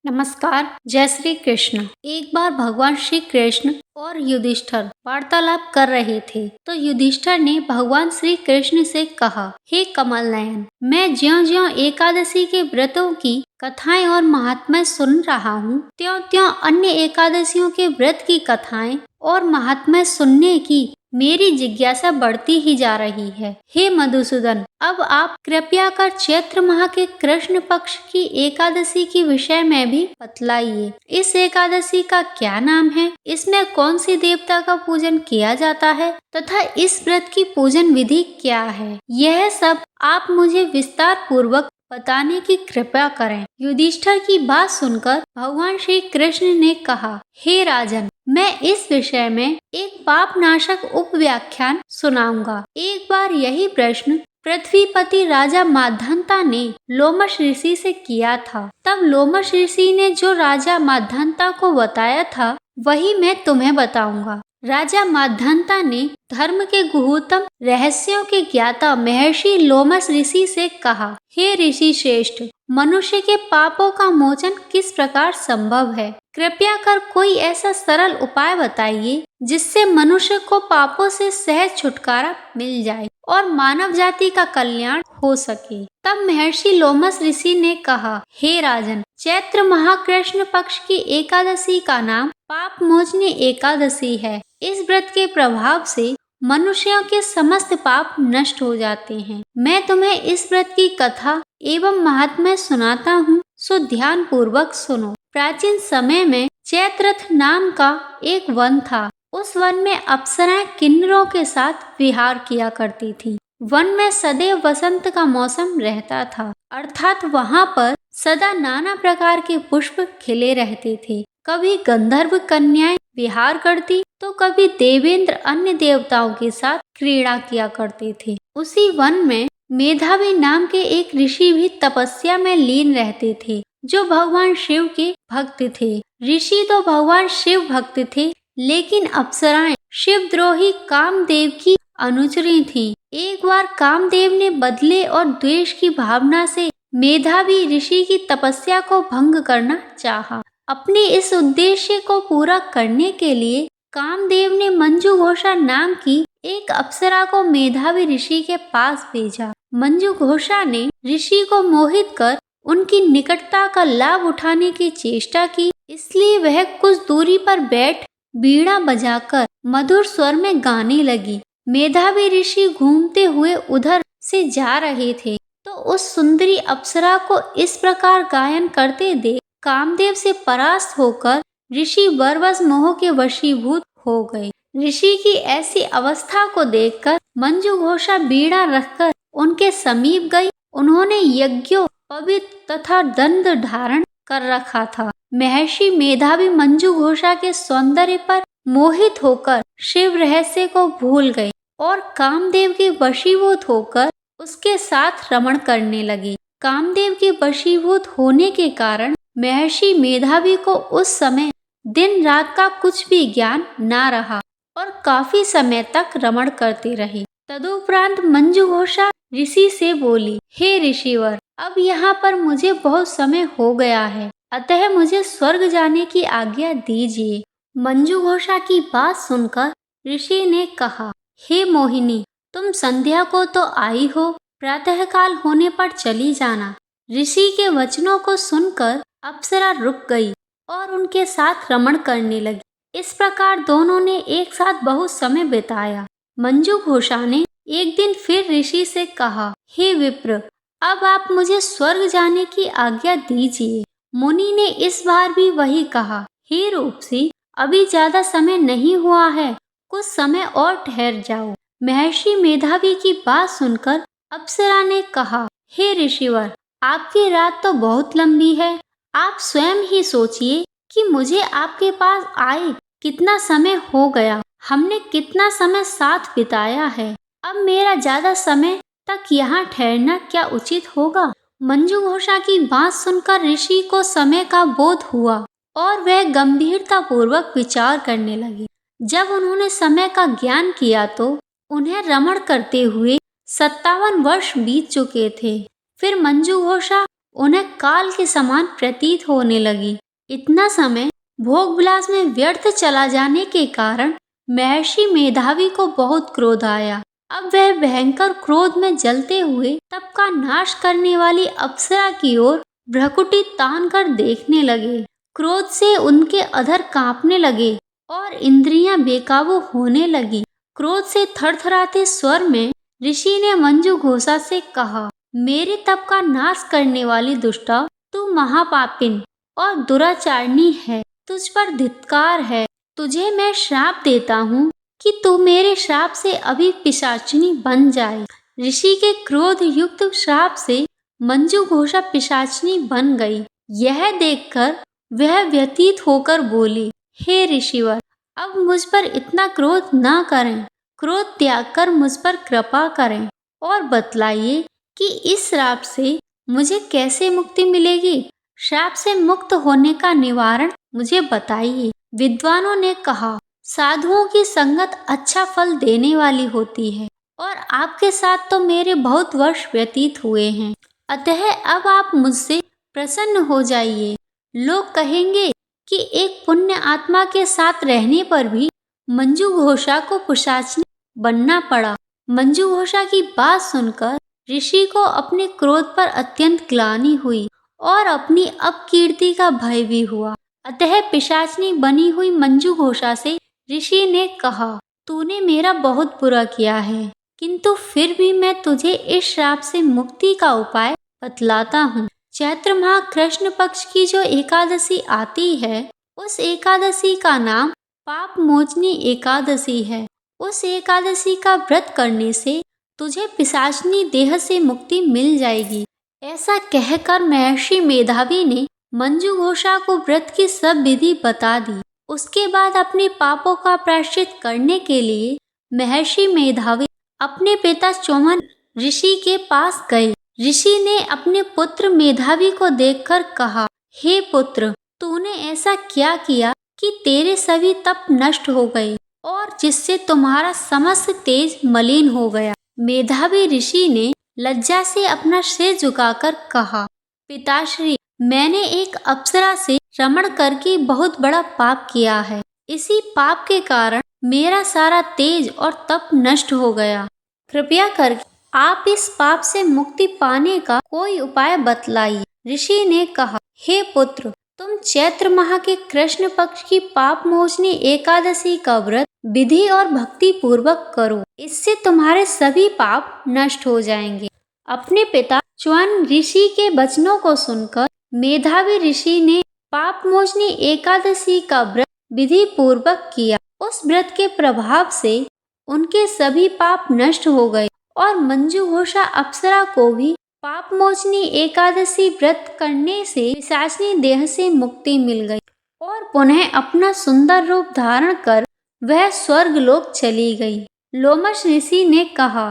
नमस्कार। जय श्री कृष्ण। एक बार भगवान श्री कृष्ण और युधिष्ठिर वार्तालाप कर रहे थे तो युधिष्ठिर ने भगवान श्री कृष्ण से कहा, हे कमल नयन, मैं ज्यों-ज्यों एकादशी के व्रतों की कथाएं और महात्म्य सुन रहा हूँ, त्यों-त्यों अन्य एकादशियों के व्रत की कथाएं और महात्म्य सुनने की मेरी जिज्ञासा बढ़ती ही जा रही है। हे मधुसूदन, अब आप कृपया कर चैत्र माह के कृष्ण पक्ष की एकादशी के विषय में भी बतलाइए। इस एकादशी का क्या नाम है, इसमें कौन सी देवता का पूजन किया जाता है तथा इस व्रत की पूजन विधि क्या है, यह सब आप मुझे विस्तार पूर्वक बताने की कृपा करें। युधिष्ठिर की बात सुनकर भगवान श्री कृष्ण ने कहा, हे राजन, मैं इस विषय में एक पाप नाशक उपव्याख्यान सुनाऊंगा। एक बार यही प्रश्न पृथ्वीपति राजा माद्धाता ने लोमश ऋषि से किया था। तब लोमश ऋषि ने जो राजा माद्धाता को बताया था वही मैं तुम्हें बताऊंगा। राजा माद्धाता ने धर्म के गुहूतम रहस्यों के ज्ञाता महर्षि लोमश ऋषि से कहा, हे ऋषि श्रेष्ठ, मनुष्य के पापों का मोचन किस प्रकार संभव है? कृपया कर कोई ऐसा सरल उपाय बताइए जिससे मनुष्य को पापों से सहज छुटकारा मिल जाए और मानव जाति का कल्याण हो सके। तब महर्षि लोमश ऋषि ने कहा, हे राजन, चैत्र महाकृष्ण पक्ष की एकादशी का नाम पाप मोचनी एकादशी है। इस व्रत के प्रभाव से मनुष्यों के समस्त पाप नष्ट हो जाते हैं। मैं तुम्हें इस व्रत की कथा एवं महात्म्य सुनाता हूँ, सो ध्यान पूर्वक सुनो। प्राचीन समय में चैत्रथ नाम का एक वन था। उस वन में अप्सराएं किन्नरों के साथ विहार किया करती थी। वन में सदैव वसंत का मौसम रहता था, अर्थात वहाँ पर सदा नाना प्रकार के पुष्प खिले रहते थे। कभी गंधर्व कन्याएं विहार करती तो कभी देवेंद्र अन्य देवताओं के साथ क्रीड़ा किया करते थे। उसी वन में मेधावी नाम के एक ऋषि भी तपस्या में लीन रहते थे, जो भगवान शिव के भक्त थे। ऋषि तो भगवान शिव भक्त थे, लेकिन अप्सराएं शिवद्रोही कामदेव की अनुचरी थीं। एक बार कामदेव ने बदले और द्वेष की भावना से मेधावी ऋषि की तपस्या को भंग करना चाहा। अपने इस उद्देश्य को पूरा करने के लिए कामदेव ने मंजू घोषा नाम की एक अप्सरा को मेधावी ऋषि के पास भेजा। मंजू घोषा ने ऋषि को मोहित कर उनकी निकटता का लाभ उठाने की चेष्टा की, इसलिए वह कुछ दूरी पर बैठ बीड़ा बजाकर मधुर स्वर में गाने लगी। मेधावी ऋषि घूमते हुए उधर से जा रहे थे तो उस सुंदरी अप्सरा को इस प्रकार गायन करते देख कामदेव से परास्त होकर ऋषि बरबस मोह के वशीभूत हो गए। ऋषि की ऐसी अवस्था को देखकर मंजू घोषा बीड़ा रखकर उनके समीप गई। उन्होंने यज्ञों पवित्र तथा दंड धारण कर रखा था। महर्षि मेधावी मंजू घोषा के सौंदर्य पर मोहित होकर शिव रहस्य को भूल गए और कामदेव के वशीभूत होकर उसके साथ रमण करने लगी। कामदेव के वशीभूत होने के कारण महर्षि मेधावी को उस समय दिन रात का कुछ भी ज्ञान ना रहा और काफी समय तक रमण करते रहे। तदुपरांत मंजू घोषा ऋषि से बोली, हे ऋषिवर, अब यहाँ पर मुझे बहुत समय हो गया है, अतः मुझे स्वर्ग जाने की आज्ञा दीजिए। मंजू घोषा की बात सुनकर ऋषि ने कहा, हे मोहिनी, तुम संध्या को तो आई हो, प्रातःकाल होने पर चली जाना। ऋषि के वचनों को सुनकर अप्सरा रुक गई और उनके साथ रमण करने लगी। इस प्रकार दोनों ने एक साथ बहुत समय बिताया। मंजू घोषा ने एक दिन फिर ऋषि से कहा, हे विप्र, अब आप मुझे स्वर्ग जाने की आज्ञा दीजिए। मुनि ने इस बार भी वही कहा, हे रूपसी, अभी ज्यादा समय नहीं हुआ है, कुछ समय और ठहर जाओ। महर्षि मेधावी की बात सुनकर अप्सरा ने कहा, हे ऋषिवर, आपकी रात तो बहुत लंबी है, आप स्वयं ही सोचिए कि मुझे आपके पास आए कितना समय हो गया, हमने कितना समय साथ बिताया है, अब मेरा ज्यादा समय तक यहाँ ठहरना क्या उचित होगा? मंजू घोषा की बात सुनकर ऋषि को समय का बोध हुआ और वह गंभीरता पूर्वक विचार करने लगे। जब उन्होंने समय का ज्ञान किया तो उन्हें रमण करते हुए 57 वर्ष बीत चुके थे। फिर मंजू घोषा उन्हें काल के समान प्रतीत होने लगी। इतना समय भोग विलास में व्यर्थ चला जाने के कारण महर्षि मेधावी को बहुत क्रोध आया। अब वह भयंकर क्रोध में जलते हुए तप का नाश करने वाली अप्सरा की ओर भ्रकुटी तान कर देखने लगे। क्रोध से उनके अधर कांपने लगे और इंद्रियां बेकाबू होने लगी। क्रोध से थरथराते स्वर में ऋषि ने मंजू घोषा से कहा, मेरे तप का नाश करने वाली दुष्टा, तू महापापिन और दुराचारणी है। तुझ पर धिक्कार है। तुझे मैं श्राप देता हूँ कि तू मेरे श्राप से अभी पिशाचिनी बन जाए। ऋषि के क्रोध युक्त श्राप से मंजू घोषा पिशाचिनी बन गई। यह देखकर वह व्यतीत होकर बोली, हे ऋषिवर, अब मुझ पर इतना क्रोध न करें। क्रोध त्याग कर मुझ पर कृपा करें और बतलाइए कि इस श्राप से मुझे कैसे मुक्ति मिलेगी। श्राप से मुक्त होने का निवारण मुझे बताइए। विद्वानों ने कहा, साधुओं की संगत अच्छा फल देने वाली होती है और आपके साथ तो मेरे बहुत वर्ष व्यतीत हुए हैं, अतः अब आप मुझसे प्रसन्न हो जाइए। लोग कहेंगे कि एक पुण्य आत्मा के साथ रहने पर भी मंजू घोषा को पिशाचिनी बनना पड़ा। मंजू घोषा की बात सुनकर ऋषि को अपने क्रोध पर अत्यंत ग्लानि हुई और अपनी अपकीर्ति का भय भी हुआ। अतः पिशाचिनी बनी हुई मंजू घोषा से ऋषि ने कहा, तूने मेरा बहुत बुरा किया है, किंतु फिर भी मैं तुझे इस श्राप से मुक्ति का उपाय बतलाता हूँ। चैत्र माह कृष्ण पक्ष की जो एकादशी आती है, उस एकादशी का नाम पाप मोचनी एकादशी है। उस एकादशी का व्रत करने से तुझे पिशाचिनी देह से मुक्ति मिल जाएगी। ऐसा कहकर महर्षि मेधावी ने मंजू घोषा को व्रत की सब विधि बता दी। उसके बाद अपने पापों का प्रायश्चित करने के लिए महर्षि मेधावी अपने पिता चौमन ऋषि के पास गए। ऋषि ने अपने पुत्र मेधावी को देखकर कहा, हे पुत्र, तूने ऐसा क्या किया कि तेरे सभी तप नष्ट हो गए और जिससे तुम्हारा समस्त तेज मलिन हो गया। मेधावी ऋषि ने लज्जा से अपना सिर झुकाकर कहा, पिताश्री, मैंने एक अप्सरा से रमण करके बहुत बड़ा पाप किया है। इसी पाप के कारण मेरा सारा तेज और तप नष्ट हो गया। कृपया करके आप इस पाप से मुक्ति पाने का कोई उपाय बतलाइए। ऋषि ने कहा, हे पुत्र, तुम चैत्र माह के कृष्ण पक्ष की पाप मोचनी एकादशी का व्रत विधि और भक्ति पूर्वक करो। इससे तुम्हारे सभी पाप नष्ट हो जाएंगे। अपने पिता च्वन ऋषि के वचनों को सुनकर मेधावी ऋषि ने पाप मोचनी एकादशी का व्रत विधि पूर्वक किया। उस व्रत के प्रभाव से उनके सभी पाप नष्ट हो गए और मंजू घोषा अप्सरा को भी पाप मोचनी एकादशी व्रत करने से पिशाचिनी देह से मुक्ति मिल गई और पुनः अपना सुंदर रूप धारण कर वह स्वर्ग लोक चली गई। लोमश ऋषि ने कहा,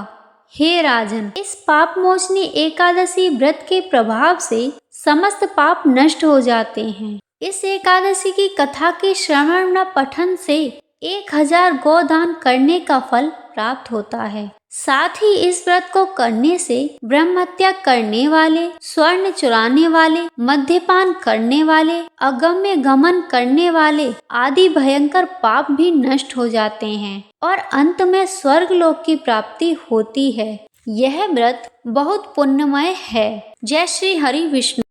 हे राजन, इस पाप मोचनी एकादशी व्रत के प्रभाव से समस्त पाप नष्ट हो जाते हैं। इस एकादशी की कथा के श्रवण व पठन से 1000 गोदान करने का फल प्राप्त होता है। साथ ही इस व्रत को करने से ब्रह्म हत्या करने वाले, स्वर्ण चुराने वाले, मद्यपान करने वाले, अगम्य गमन करने वाले आदि भयंकर पाप भी नष्ट हो जाते हैं और अंत में स्वर्ग लोक की प्राप्ति होती है। यह व्रत बहुत पुण्यमय है। जय श्री हरि विष्णु।